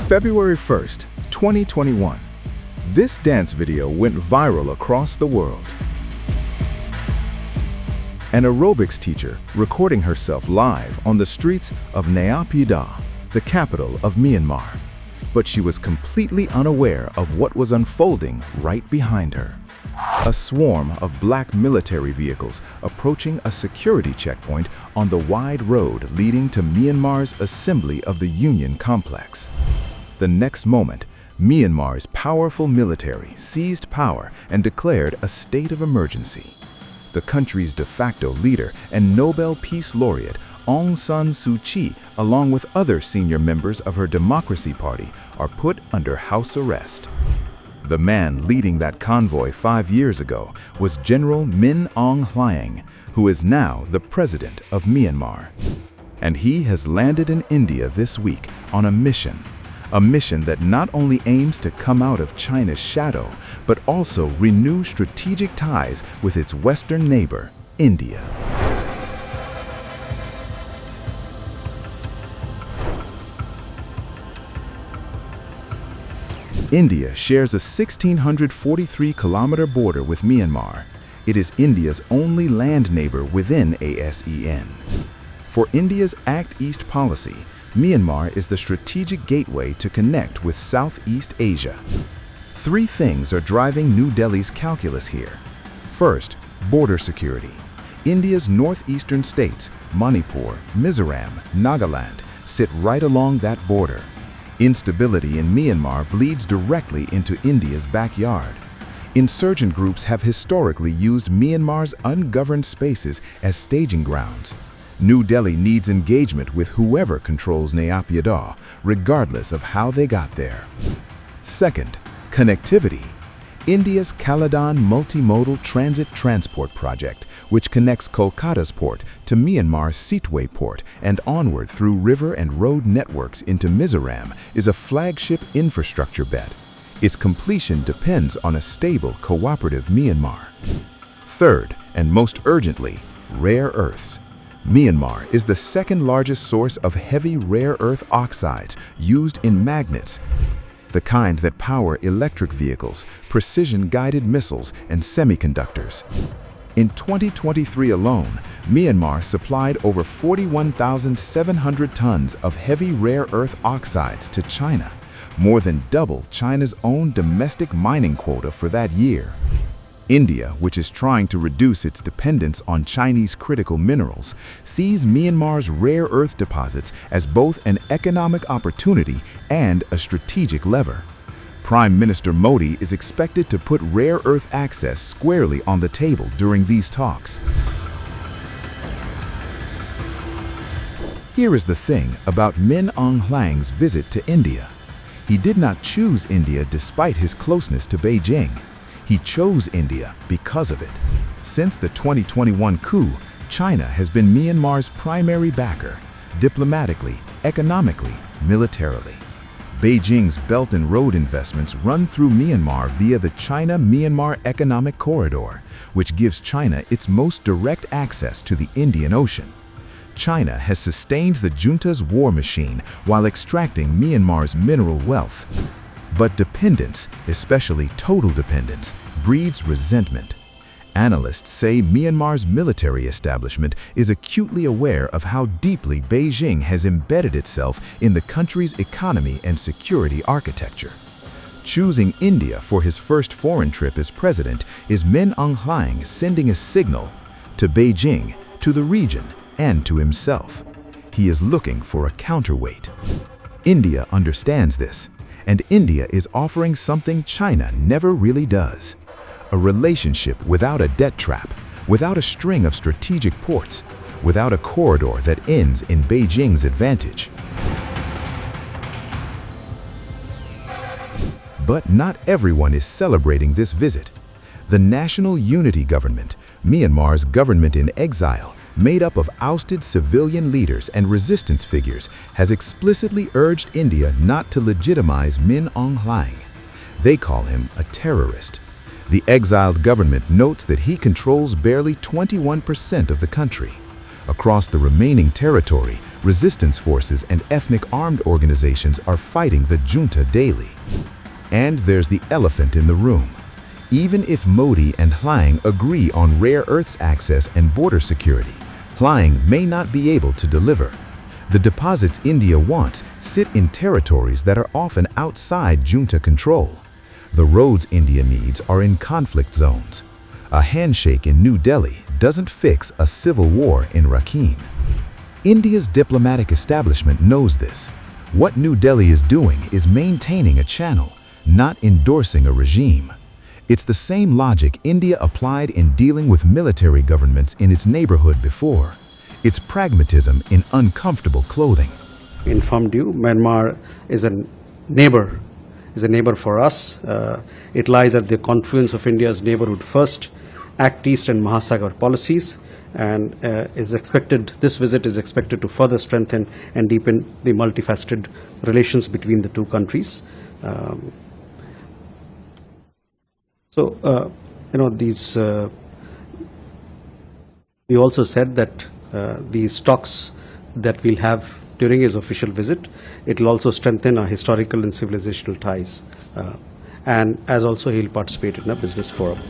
February 1st, 2021. This dance video went viral across the world. An aerobics teacher recording herself live on the streets of Naypyidaw, the capital of Myanmar. But she was completely unaware of what was unfolding right behind her. A swarm of black military vehicles approaching a security checkpoint on the wide road leading to Myanmar's Assembly of the Union complex. The next moment, Myanmar's powerful military seized power and declared a state of emergency. The country's de facto leader and Nobel Peace Laureate Aung San Suu Kyi, along with other senior members of her Democracy Party, are put under house arrest. The man leading that convoy 5 years ago was General Min Aung Hlaing, who is now the president of Myanmar. And he has landed in India this week on a mission that not only aims to come out of China's shadow, but also renew strategic ties with its western neighbor, India. India shares a 1,643-kilometer border with Myanmar. It is India's only land neighbor within ASEAN. For India's Act East policy, Myanmar is the strategic gateway to connect with Southeast Asia. Three things are driving New Delhi's calculus here. First, border security. India's northeastern states, Manipur, Mizoram, Nagaland, sit right along that border. Instability in Myanmar bleeds directly into India's backyard. Insurgent groups have historically used Myanmar's ungoverned spaces as staging grounds. New Delhi needs engagement with whoever controls Naypyidaw, regardless of how they got there. Second, connectivity. India's Kaladan multimodal transit transport project, which connects Kolkata's port to Myanmar's Seatway port and onward through river and road networks into Mizoram, is a flagship infrastructure bet. Its completion depends on a stable, cooperative Myanmar. Third, and most urgently, rare earths. Myanmar is the second largest source of heavy rare earth oxides used in magnets, the kind that power electric vehicles, precision-guided missiles, and semiconductors. In 2023 alone, Myanmar supplied over 41,700 tons of heavy rare earth oxides to China, more than double China's own domestic mining quota for that year. India, which is trying to reduce its dependence on Chinese critical minerals, sees Myanmar's rare earth deposits as both an economic opportunity and a strategic lever. Prime Minister Modi is expected to put rare earth access squarely on the table during these talks. Here is the thing about Min Aung Hlaing's visit to India. He did not choose India despite his closeness to Beijing. He chose India because of it. Since the 2021 coup, China has been Myanmar's primary backer, diplomatically, economically, militarily. Beijing's Belt and Road investments run through Myanmar via the China-Myanmar Economic Corridor, which gives China its most direct access to the Indian Ocean. China has sustained the junta's war machine while extracting Myanmar's mineral wealth. But dependence, especially total dependence, breeds resentment. Analysts say Myanmar's military establishment is acutely aware of how deeply Beijing has embedded itself in the country's economy and security architecture. Choosing India for his first foreign trip as president is Min Aung Hlaing sending a signal to Beijing, to the region, and to himself. He is looking for a counterweight. India understands this. And India is offering something China never really does. A relationship without a debt trap, without a string of strategic ports, without a corridor that ends in Beijing's advantage. But not everyone is celebrating this visit. The National Unity Government, Myanmar's government in exile, made up of ousted civilian leaders and resistance figures, has explicitly urged India not to legitimize Min Aung Hlaing. They call him a terrorist. The exiled government notes that he controls barely 21% of the country. Across the remaining territory, resistance forces and ethnic armed organizations are fighting the junta daily. And there's the elephant in the room. Even if Modi and Hlaing agree on rare earths access and border security, Hlaing may not be able to deliver. The deposits India wants sit in territories that are often outside junta control. The roads India needs are in conflict zones. A handshake in New Delhi doesn't fix a civil war in Rakhine. India's diplomatic establishment knows this. What New Delhi is doing is maintaining a channel, not endorsing a regime. It's the same logic India applied in dealing with military governments in its neighborhood before. It's pragmatism in uncomfortable clothing. Informed you, Myanmar is a neighbor for us. It lies at the confluence of India's neighborhood first, Act East and Mahasagar policies, and this visit is expected to further strengthen and deepen the multifaceted relations between the two countries. We also said that these talks that we'll have during his official visit, it will also strengthen our historical and civilizational ties. And as also he'll participate in a business forum.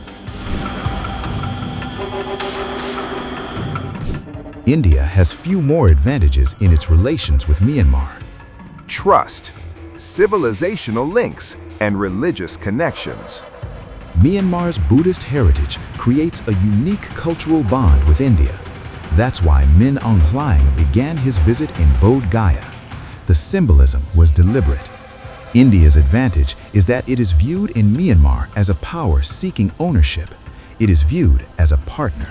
India has few more advantages in its relations with Myanmar. Trust, civilizational links, and religious connections. Myanmar's Buddhist heritage creates a unique cultural bond with India. That's why Min Aung Hlaing began his visit in Bodh Gaya. The symbolism was deliberate. India's advantage is that it is viewed in Myanmar as a power seeking ownership. It is viewed as a partner.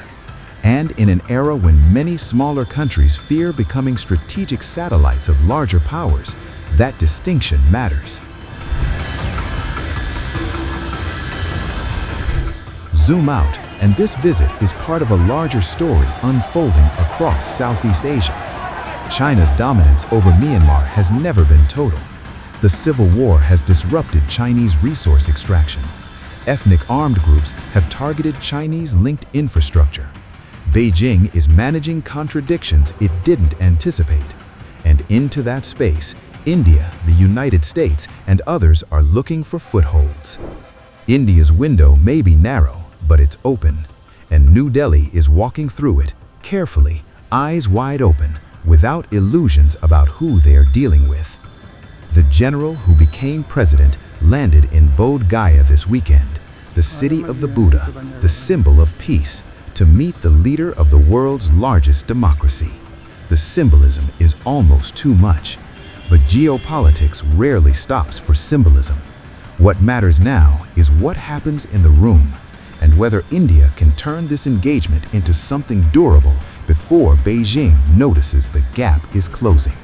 And in an era when many smaller countries fear becoming strategic satellites of larger powers, that distinction matters. Zoom out, and this visit is part of a larger story unfolding across Southeast Asia. China's dominance over Myanmar has never been total. The civil war has disrupted Chinese resource extraction. Ethnic armed groups have targeted Chinese-linked infrastructure. Beijing is managing contradictions it didn't anticipate. And into that space, India, the United States, and others are looking for footholds. India's window may be narrow, but it's open, and New Delhi is walking through it, carefully, eyes wide open, without illusions about who they are dealing with. The general who became president landed in Bodh Gaya this weekend, the city of the Buddha, the symbol of peace, to meet the leader of the world's largest democracy. The symbolism is almost too much, but geopolitics rarely stops for symbolism. What matters now is what happens in the room, and whether India can turn this engagement into something durable before Beijing notices the gap is closing.